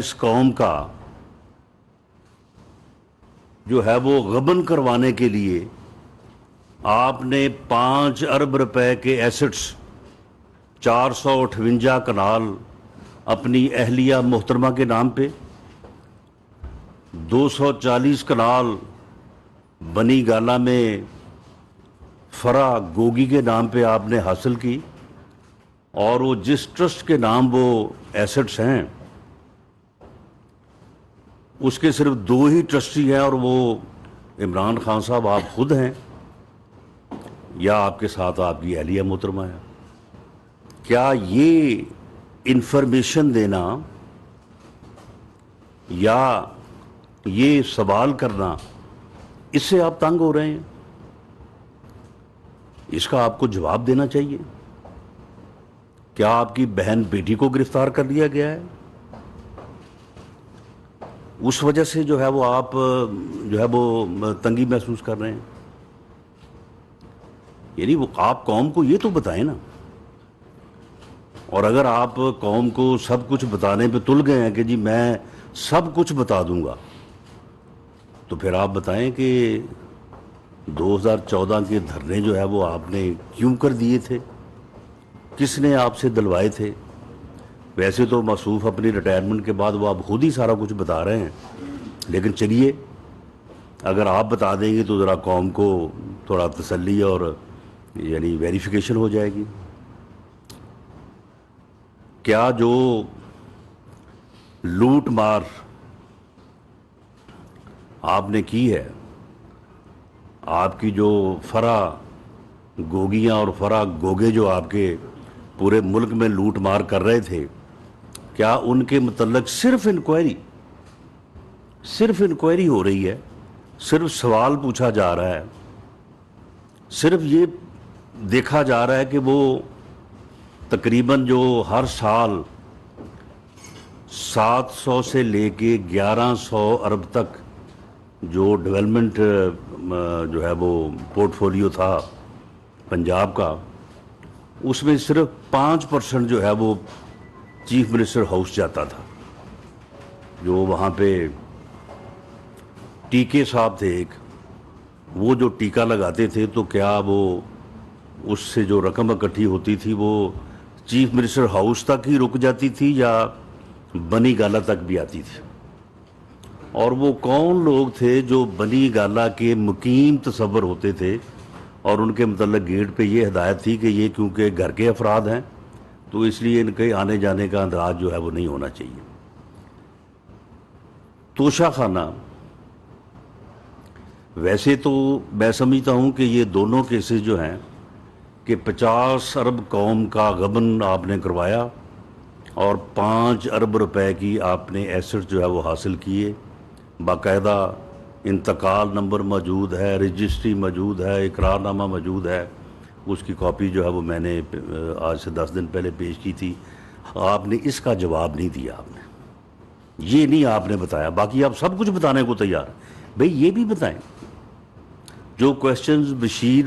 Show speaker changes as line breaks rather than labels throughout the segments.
اس قوم کا جو ہے وہ غبن کروانے کے لیے آپ نے 5 ارب روپے کے ایسٹس 458 کنال اپنی اہلیہ محترمہ کے نام پہ، 240 کنال بنی گالا میں فرا گوگی کے نام پہ آپ نے حاصل کی، اور وہ جس ٹرسٹ کے نام وہ ایسٹس ہیں اس کے صرف 2 ہی ٹرسٹی ہیں، اور وہ عمران خان صاحب آپ خود ہیں یا آپ کے ساتھ آپ کی اہلیہ محترمہ ہے۔ کیا یہ انفارمیشن دینا یا یہ سوال کرنا، اس سے آپ تنگ ہو رہے ہیں؟ اس کا آپ کو جواب دینا چاہیے۔ کیا آپ کی بہن بیٹی کو گرفتار کر لیا گیا ہے؟ اس وجہ سے جو ہے وہ آپ جو ہے وہ تنگی محسوس کر رہے ہیں؟ یعنی وہ آپ قوم کو یہ تو بتائیں نا۔ اور اگر آپ قوم کو سب کچھ بتانے پہ تل گئے ہیں کہ جی میں سب کچھ بتا دوں گا، تو پھر آپ بتائیں کہ 2014 کے دھرنے جو ہے وہ آپ نے کیوں کر دیے تھے؟ کس نے آپ سے دلوائے تھے؟ ویسے تو موصوف اپنی ریٹائرمنٹ کے بعد وہ آپ خود ہی سارا کچھ بتا رہے ہیں، لیکن چلیے اگر آپ بتا دیں گے تو ذرا قوم کو تھوڑا تسلی اور یعنی ویریفیکیشن ہو جائے گی۔ کیا جو لوٹ مار آپ نے کی ہے، آپ کی جو فرا گوگیاں اور فرا گوگے جو آپ کے پورے ملک میں لوٹ مار کر رہے تھے، کیا ان کے متعلق صرف انکوائری ہو رہی ہے، صرف سوال پوچھا جا رہا ہے، صرف یہ دیکھا جا رہا ہے کہ وہ تقریباً جو ہر سال 700 سے لے کے 1100 ارب تک جو ڈیولپمنٹ جو ہے وہ پورٹ فولیو تھا پنجاب کا، اس میں صرف 5% جو ہے وہ چیف منسٹر ہاؤس جاتا تھا؟ جو وہاں پہ ٹیکے صاحب تھے ایک، وہ جو ٹیکہ لگاتے تھے تو کیا وہ اس سے جو رقم اکٹھی ہوتی تھی وہ چیف منسٹر ہاؤس تک ہی رک جاتی تھی یا بنی گالا تک بھی آتی تھی؟ اور وہ کون لوگ تھے جو بنی گالا کے مقیم تصور ہوتے تھے اور ان کے متعلق گیٹ پہ یہ ہدایت تھی کہ یہ کیونکہ گھر کے افراد ہیں تو اس لیے ان کے آنے جانے کا اندراج جو ہے وہ نہیں ہونا چاہیے؟ توشہ خانہ، ویسے تو میں سمجھتا ہوں کہ یہ دونوں کیسز جو ہیں کہ 50 ارب قوم کا غبن آپ نے کروایا اور 5 ارب روپے کی آپ نے ایسٹ جو ہے وہ حاصل کیے، باقاعدہ انتقال نمبر موجود ہے، رجسٹری موجود ہے، اقرار نامہ موجود ہے، اس کی کاپی جو ہے وہ میں نے آج سے 10 دن پہلے پیش کی تھی۔ آپ نے اس کا جواب نہیں دیا، آپ نے یہ نہیں آپ نے بتایا، باقی آپ سب کچھ بتانے کو تیار ہیں۔ بھئی یہ بھی بتائیں، جو کویسچنز بشیر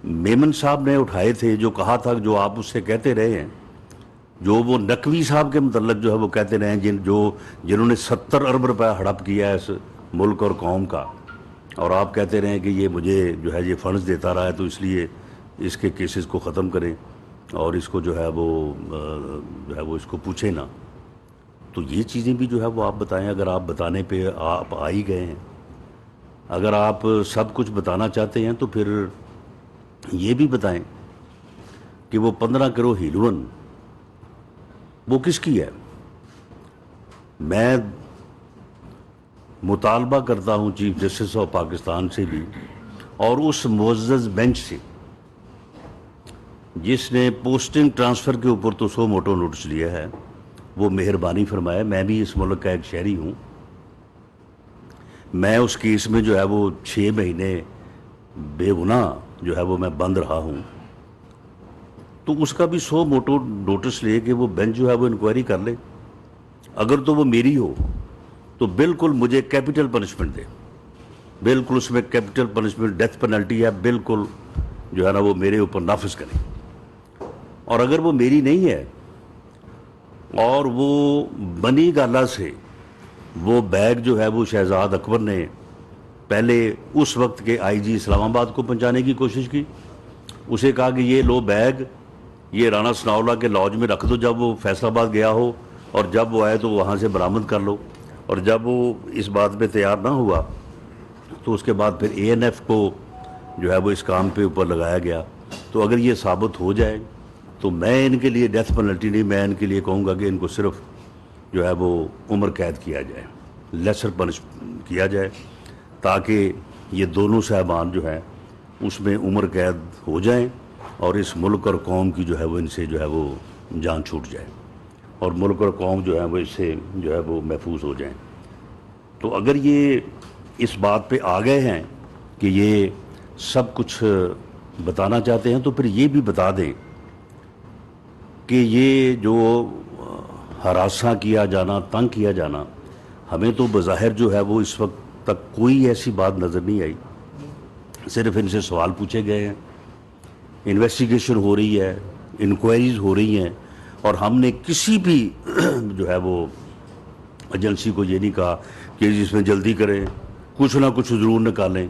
میمن صاحب نے اٹھائے تھے، جو کہا تھا، جو آپ اس سے کہتے رہے ہیں، جو وہ نقوی صاحب کے متعلق جو ہے وہ کہتے رہے ہیں، جنہوں نے 70 ارب روپے ہڑپ کیا ہے اس ملک اور قوم کا، اور آپ کہتے رہے ہیں کہ یہ مجھے جو ہے یہ فنڈز دیتا رہا ہے تو اس لیے اس کے کیسز کو ختم کریں اور اس کو جو ہے وہ اس کو پوچھیں نا۔ تو یہ چیزیں بھی جو ہے وہ آپ بتائیں، اگر آپ بتانے پہ آپ آ ہی گئے ہیں۔ اگر آپ سب کچھ بتانا چاہتے ہیں تو پھر یہ بھی بتائیں کہ وہ 15 کروڑ ہیروئن وہ کس کی ہے؟ میں مطالبہ کرتا ہوں چیف جسٹس آف پاکستان سے بھی اور اس معزز بینچ سے جس نے پوسٹنگ ٹرانسفر کے اوپر تو سو موٹو نوٹس لیا ہے، وہ مہربانی فرمائے۔ میں بھی اس ملک کا ایک شہری ہوں، میں اس کیس میں جو ہے وہ 6 مہینے بے گناہ جو ہے وہ میں بند رہا ہوں، تو اس کا بھی 100 موٹو نوٹس لے کہ وہ بینچ جو ہے وہ انکوائری کر لے۔ اگر تو وہ میری ہو تو بالکل مجھے کیپٹل پنشمنٹ دے، بالکل اس میں کیپٹل پنشمنٹ ڈیتھ پینلٹی ہے، بالکل جو ہے نا وہ میرے اوپر نافذ کریں۔ اور اگر وہ میری نہیں ہے اور وہ بنی گالا سے وہ بیگ جو ہے وہ شہزاد اکبر نے پہلے اس وقت کے آئی جی اسلام آباد کو پہنچانے کی کوشش کی. اسے کہا کہ یہ لو بیگ، یہ رانا ثناءاللہ کے لاج میں رکھ دو، جب وہ فیصل آباد گیا ہو اور جب وہ آئے تو وہاں سے برآمد کر لو. اور جب وہ اس بات پہ تیار نہ ہوا تو اس کے بعد پھر اے این ایف کو جو ہے وہ اس کام پہ اوپر لگایا گیا. تو اگر یہ ثابت ہو جائے تو میں ان کے لیے ڈیتھ پینلٹی نہیں، میں ان کے لیے کہوں گا کہ ان کو صرف جو ہے وہ عمر قید کیا جائے، لیسر پنش کیا جائے، تاکہ یہ دونوں صاحبان جو ہیں اس میں عمر قید ہو جائیں اور اس ملک اور قوم کی جو ہے وہ ان سے جو ہے وہ جان چھوٹ جائے اور ملک اور قوم جو ہے وہ اس سے جو ہے وہ محفوظ ہو جائیں. تو اگر یہ اس بات پہ آ گئے ہیں کہ یہ سب کچھ بتانا چاہتے ہیں تو پھر یہ بھی بتا دیں کہ یہ جو ہراساں کیا جانا، تنگ کیا جانا، ہمیں تو بظاہر جو ہے وہ اس وقت تک کوئی ایسی بات نظر نہیں آئی. صرف ان سے سوال پوچھے گئے ہیں، انویسٹیگیشن ہو رہی ہے، انکوائریز ہو رہی ہیں، اور ہم نے کسی بھی جو ہے وہ ایجنسی کو یہ نہیں کہا کہ اس میں جلدی کریں، کچھ نہ کچھ ضرور نکالیں.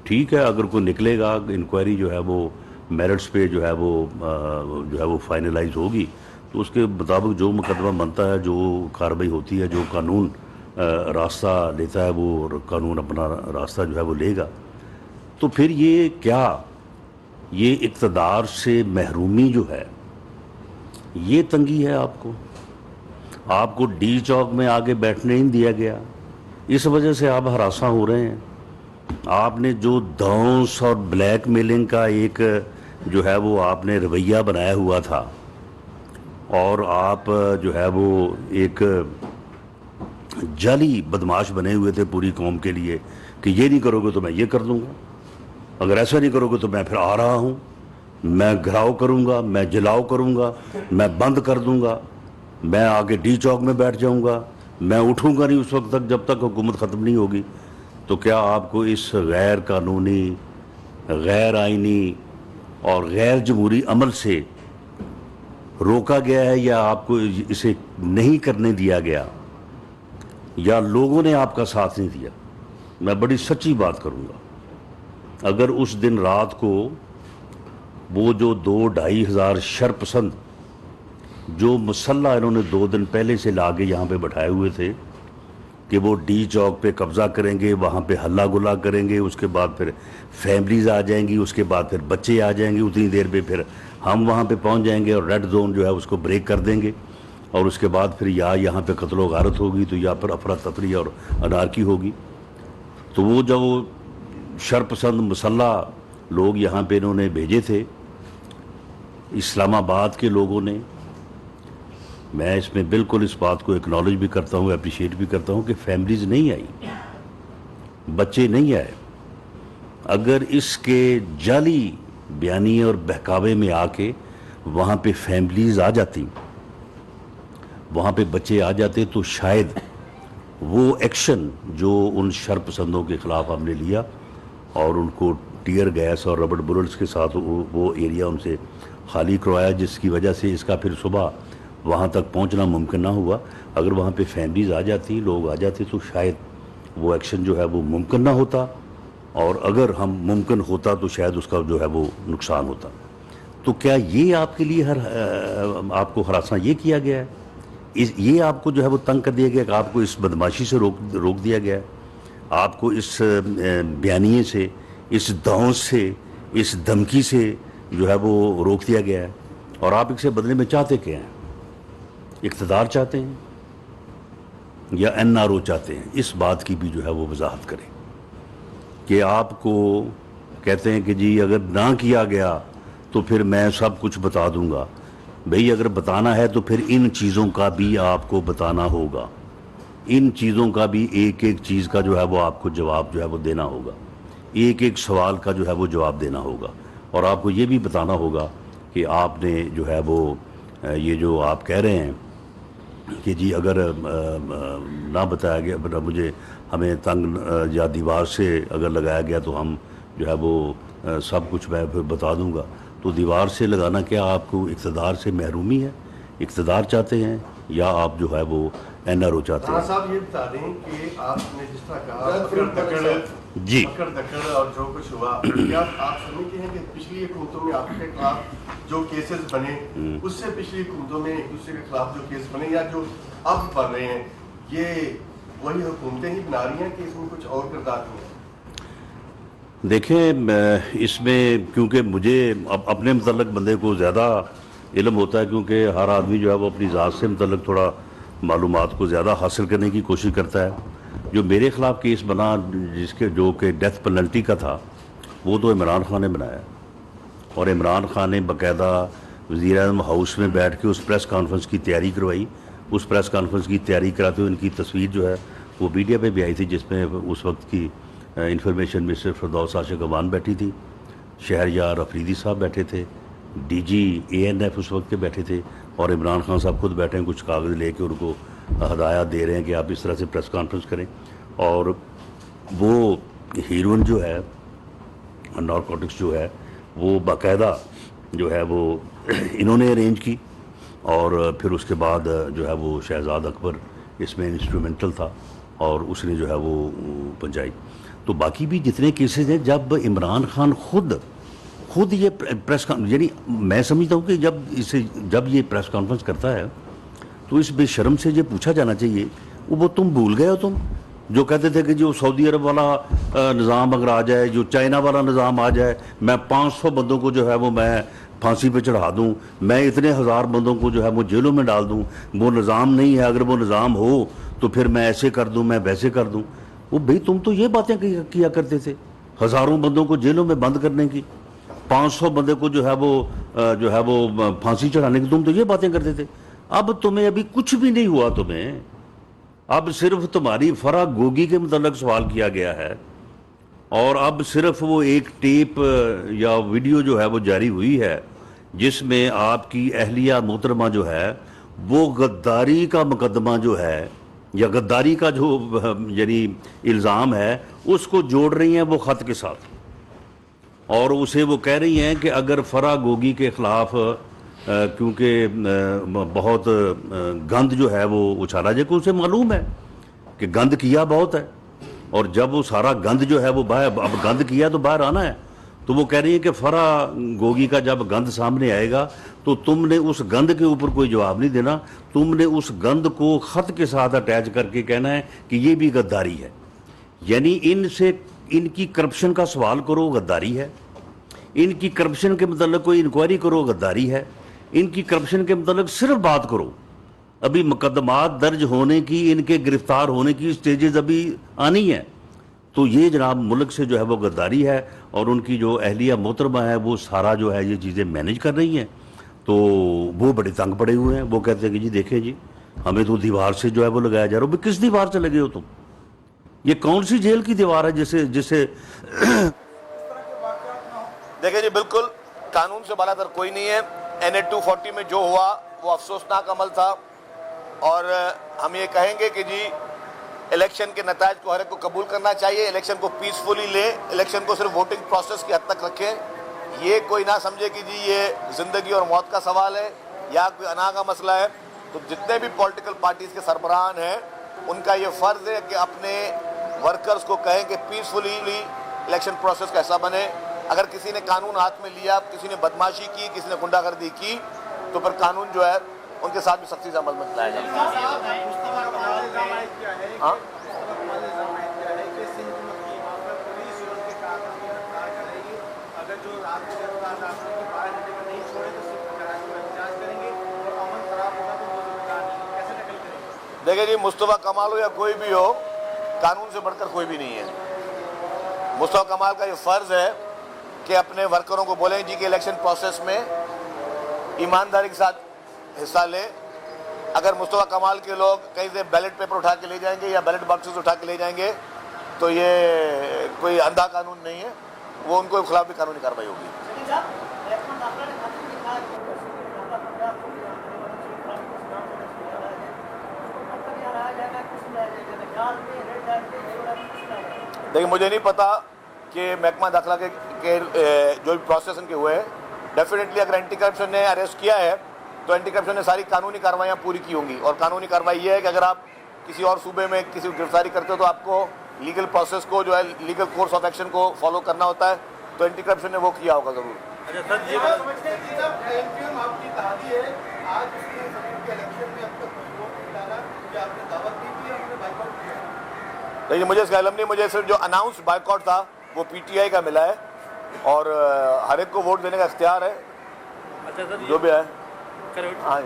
ٹھیک ہے، اگر کوئی نکلے گا انکوائری جو ہے وہ میرٹس پہ جو ہے وہ فائنلائز ہوگی تو اس کے مطابق جو مقدمہ بنتا ہے، جو کارروائی ہوتی ہے، جو قانون راستہ لیتا ہے، وہ قانون اپنا راستہ جو ہے وہ لے گا. تو پھر یہ کیا، یہ اقتدار سے محرومی جو ہے یہ تنگی ہے آپ کو ڈی چوک میں آگے بیٹھنے نہیں دیا گیا، اس وجہ سے آپ ہراساں ہو رہے ہیں. آپ نے جو دھونس اور بلیک میلنگ کا ایک جو ہے وہ آپ نے رویہ بنایا ہوا تھا، اور آپ جو ہے وہ ایک جعلی بدماش بنے ہوئے تھے پوری قوم کے لیے کہ یہ نہیں کرو گے تو میں یہ کر دوں گا، اگر ایسا نہیں کرو گے تو میں پھر آ رہا ہوں، میں گھراؤ کروں گا، میں جلاؤ کروں گا، میں بند کر دوں گا، میں آگے ڈی چوک میں بیٹھ جاؤں گا، میں اٹھوں گا نہیں اس وقت تک جب تک حکومت ختم نہیں ہوگی. تو کیا آپ کو اس غیر قانونی، غیر آئینی اور غیر جمہوری عمل سے روکا گیا ہے، یا آپ کو اسے نہیں کرنے دیا گیا، یا لوگوں نے آپ کا ساتھ نہیں دیا؟ میں بڑی سچی بات کروں گا، اگر اس دن رات کو وہ جو 2-2.5 ہزار شرپسند جو مسلح انہوں نے 2 دن پہلے سے لا کے یہاں پہ بٹھائے ہوئے تھے کہ وہ ڈی چوک پہ قبضہ کریں گے، وہاں پہ ہلا گلا کریں گے، اس کے بعد پھر فیملیز آ جائیں گی، اس کے بعد پھر بچے آ جائیں گے، اتنی دیر پہ پھر ہم وہاں پہ پہنچ جائیں گے اور ریڈ زون جو ہے اس کو بریک کر دیں گے، اور اس کے بعد پھر یا یہاں پہ قتل و غارت ہوگی تو یا پھر افراتفری اور انارکی ہوگی. تو وہ جو شرپسند مسلح لوگ یہاں پہ انہوں نے بھیجے تھے اسلام آباد کے لوگوں نے، میں اس میں بالکل اس بات کو اکنالج بھی کرتا ہوں، اپریشیٹ بھی کرتا ہوں کہ فیملیز نہیں آئی، بچے نہیں آئے. اگر اس کے جعلی بیانیے اور بہکاوے میں آ کے وہاں پہ فیملیز آ جاتی، وہاں پہ بچے آ جاتے، تو شاید وہ ایکشن جو ان شرپسندوں کے خلاف ہم نے لیا اور ان کو ٹیئر گیس اور ربڑ بلٹس کے ساتھ وہ ایریا ان سے خالی کروایا، جس کی وجہ سے اس کا پھر صبح وہاں تک پہنچنا ممکن نہ ہوا. اگر وہاں پہ فیملیز آ جاتی، لوگ آ جاتے، تو شاید وہ ایکشن جو ہے وہ ممکن نہ ہوتا، اور اگر ہم ممکن ہوتا تو شاید اس کا جو ہے وہ نقصان ہوتا. تو کیا یہ آپ کے لیے آپ کو ہراساں یہ کیا گیا ہے، یہ آپ کو جو ہے وہ تنگ کر دیا گیا کہ آپ کو اس بدماشی سے روک دیا گیا ہے، آپ کو اس بیانیے سے، اس دھونس سے، اس دھمکی سے جو ہے وہ روک دیا گیا ہے، اور آپ اس سے بدلے میں چاہتے کیا ہیں؟ اقتدار چاہتے ہیں یا این آر او چاہتے ہیں؟ اس بات کی بھی جو ہے وہ وضاحت کریں کہ آپ کو کہتے ہیں کہ جی اگر نہ کیا گیا تو پھر میں سب کچھ بتا دوں گا. بھئی اگر بتانا ہے تو پھر ان چیزوں کا بھی آپ کو بتانا ہوگا، ان چیزوں کا بھی ایک ایک چیز کا جو ہے وہ آپ کو جواب جو ہے وہ دینا ہوگا، ایک ایک سوال کا جو ہے وہ جواب دینا ہوگا، اور آپ کو یہ بھی بتانا ہوگا کہ آپ نے جو ہے وہ یہ جو آپ کہہ رہے ہیں کہ جی اگر نہ بتایا گیا، مجھے ہمیں تنگ یا دیوار سے اگر لگایا گیا تو ہم جو ہے وہ سب کچھ میں پھر بتا دوں گا. تو دیوار سے لگانا کیا آپ کو اقتدار سے محرومی ہے؟ اقتدار چاہتے ہیں
یا آپ جو ہے وہ این آر او چاہتے ہیں.
صاحب یہ بتا دیں کہ آپ نے جس طرح کہا
جی
پکڑ دکڑ اور جو کچھ ہوا، کیا آپ سمجھتے ہیں کہ پچھلی حکومتوں میں آپ کے خلاف جو کیسز بنے اس سے پچھلی حکومتوں میں ایک دوسرے کے خلاف جو کیس بنے یا جو اب بن رہے ہیں یہ وہی حکومتیں ہی بنا رہی ہیں کہ اس میں کچھ اور کردار نہیں ہے؟
دیکھیں اس میں کیونکہ مجھے اپنے متعلق بندے کو زیادہ علم ہوتا ہے، کیونکہ ہر آدمی جو ہے وہ اپنی ذات سے متعلق تھوڑا معلومات کو زیادہ حاصل کرنے کی کوشش کرتا ہے. جو میرے خلاف کیس بنا جو کہ ڈیتھ پینلٹی کا تھا، وہ تو عمران خان نے بنایا، اور عمران خان نے باقاعدہ وزیر اعظم ہاؤس میں بیٹھ کے اس پریس کانفرنس کی تیاری کروائی. اس پریس کانفرنس کی تیاری کراتے ہوئے ان کی تصویر جو ہے وہ میڈیا پہ بھی آئی تھی، جس میں اس وقت کی انفارمیشن منسٹر فردوس عاشق امان بیٹھی تھی، شہریار افریدی صاحب بیٹھے تھے، ڈی جی اے این ایف اس وقت کے بیٹھے تھے، اور عمران خان صاحب خود بیٹھے ہیں، کچھ کاغذ لے کے ان کو ہدایات دے رہے ہیں کہ آپ اس طرح سے پریس کانفرنس کریں. اور وہ ہیروئن جو ہے، نارکوٹکس جو ہے، وہ باقاعدہ جو ہے وہ انہوں نے ارینج کی، اور پھر اس کے بعد جو ہے وہ شہزاد اکبر اس میں انسٹرومنٹل تھا اور اس نے جو ہے وہ پہنچائی. تو باقی بھی جتنے کیسز ہیں، جب عمران خان خود یہ پریس یعنی میں سمجھتا ہوں کہ جب یہ پریس کانفرنس کرتا ہے تو اس بے شرم سے یہ پوچھا جانا چاہیے وہ تم بھول گئے ہو، تم جو کہتے تھے کہ جو سعودی عرب والا نظام اگر آ جائے، جو چائنا والا نظام آ جائے، میں 500 بندوں کو جو ہے وہ میں پھانسی پہ چڑھا دوں، میں اتنے ہزار بندوں کو جو ہے وہ جیلوں میں ڈال دوں. وہ نظام نہیں ہے، اگر وہ نظام ہو تو پھر میں ایسے کر دوں، میں ویسے کر دوں. وہ بھئی تم تو یہ باتیں کیا کرتے تھے، ہزاروں بندوں کو جیلوں میں بند کرنے کی، 500 بندے کو جو ہے وہ پھانسی چڑھانے کی، تم تو یہ باتیں کرتے تھے. اب تمہیں ابھی کچھ بھی نہیں ہوا، تمہیں اب صرف تمہاری فرح گوگی کے متعلق سوال کیا گیا ہے، اور اب صرف وہ ایک ٹیپ یا ویڈیو جو ہے وہ جاری ہوئی ہے جس میں آپ کی اہلیہ محترمہ جو ہے وہ غداری کا مقدمہ جو ہے یا غداری کا جو یعنی الزام ہے اس کو جوڑ رہی ہیں وہ خط کے ساتھ، اور اسے وہ کہہ رہی ہیں کہ اگر فرح گوگی کے خلاف کیونکہ بہت گند جو ہے وہ اچھالا جائے، کہ اسے معلوم ہے کہ گند کیا بہت ہے، اور جب وہ سارا گند جو ہے وہ باہر، اب گند کیا تو باہر آنا ہے، تو وہ کہہ رہی ہے کہ فرح گوگی کا جب گند سامنے آئے گا تو تم نے اس گند کے اوپر کوئی جواب نہیں دینا، تم نے اس گند کو خط کے ساتھ اٹیچ کر کے کہنا ہے کہ یہ بھی غداری ہے. یعنی ان کی کرپشن کا سوال کرو، غداری ہے. ان کی کرپشن کے متعلق کوئی انکوائری کرو، غداری ہے. ان کی کرپشن کے متعلق صرف بات کرو. ابھی مقدمات درج ہونے کی، ان کے گرفتار ہونے کی سٹیجز ابھی آنی ہیں. تو یہ جناب ملک سے جو ہے وہ غداری ہے، اور ان کی جو اہلیہ محترمہ ہے وہ سارا جو ہے یہ چیزیں مینیج کر رہی ہیں. تو وہ بڑے تنگ پڑے ہوئے ہیں. وہ کہتے ہیں کہ جی دیکھیں جی ہمیں تو دیوار سے جو ہے وہ لگایا جا رہا ہے. کس دیوار سے لگے ہو تم؟ یہ کون سی جیل کی دیوار ہے جسے
دیکھیں جی بالکل قانون سے بالا تر کوئی نہیں ہے. NA 240 میں جو ہوا وہ افسوسناک عمل تھا، اور ہم یہ کہیں گے کہ جی الیکشن کے نتائج کو ہر ایک کو قبول کرنا چاہیے، الیکشن کو پیسفلی لیں، الیکشن کو صرف ووٹنگ پروسیس کی حد تک رکھیں. یہ کوئی نہ سمجھے کہ جی یہ زندگی اور موت کا سوال ہے یا کوئی انا کا مسئلہ ہے. تو جتنے بھی پولیٹیکل پارٹیز کے سربراہان ہیں ان کا یہ فرض ہے کہ اپنے ورکرز کو کہیں کہ پیسفلی الیکشن پروسیس کا حصہ بنے. اگر کسی نے قانون ہاتھ میں لیا، کسی نے بدماشی کی، کسی نے غنڈہ گردی کی، تو پھر قانون جو ہے ان کے ساتھ بھی سختی سے عمل میں لایا جائے گا. ہاں دیکھیں جی مصطفیٰ کمال ہو یا کوئی بھی ہو، قانون سے بڑھ کر کوئی بھی نہیں ہے. مصطفیٰ کمال کا یہ فرض ہے کہ اپنے ورکروں کو بولیں جی کہ الیکشن پروسیس میں ایمانداری کے ساتھ حصہ لیں. اگر مصطفیٰ کمال کے لوگ کہیں سے بیلٹ پیپر اٹھا کے لے جائیں گے یا بیلٹ باکسز اٹھا کے لے جائیں گے تو یہ کوئی اندھا قانون نہیں ہے، وہ ان کو خلاف بھی قانونی کارروائی ہوگی. دیکھیں مجھے نہیں پتا کہ محکمہ داخلہ کے جو بھی پروسیس ان کے ہوئے ہیں، ڈیفینیٹلی اگر اینٹی کرپشن نے اریسٹ کیا ہے تو اینٹی کرپشن نے ساری قانونی کارروائیاں پوری کی ہوں گی. اور قانونی کارروائی یہ ہے کہ اگر آپ کسی اور صوبے میں کسی کو گرفتاری کرتے ہو تو آپ کو لیگل پروسیس کو جو ہے لیگل کورس آف ایکشن کو فالو کرنا ہوتا ہے. تو اینٹی کرپشن نے وہ کیا ہوگا ضرور. لیکن مجھے اس کا علم نہیں. مجھے صرف جو اناؤنس بائیکاٹ تھا وہ پی ٹی آئی کا ملا ہے اور ہر ایک کو ووٹ دینے کا اختیار ہے جو بھی ہے. ہاں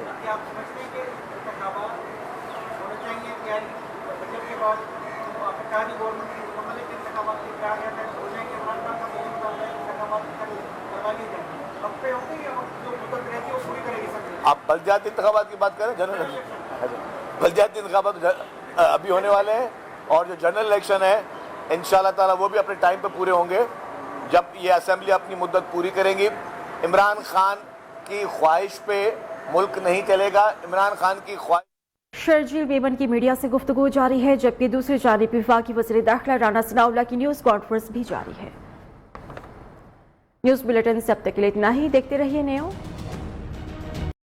آپ بلدیاتی انتخابات کی بات کریں. جنرل بلدیاتی انتخابات ابھی ہونے والے ہیں اور جو جنرل الیکشن ہے انشاءاللہ تعالیٰ وہ بھی اپنے ٹائم پہ پورے ہوں گے جب یہ اسمبلی اپنی مدت پوری کریں گی. عمران خان کی خواہش پہ ملک نہیں چلے گا. عمران خان کی خواہش.
شرجیل میمن کی میڈیا سے گفتگو جاری ہے جبکہ دوسری جانب وفاقی وزیر داخلہ رانا ثناءاللہ کی نیوز کانفرنس بھی جاری ہے. نیوز بلیٹن سے اب تک کے لیے اتنا ہی. دیکھتے رہیے نیو.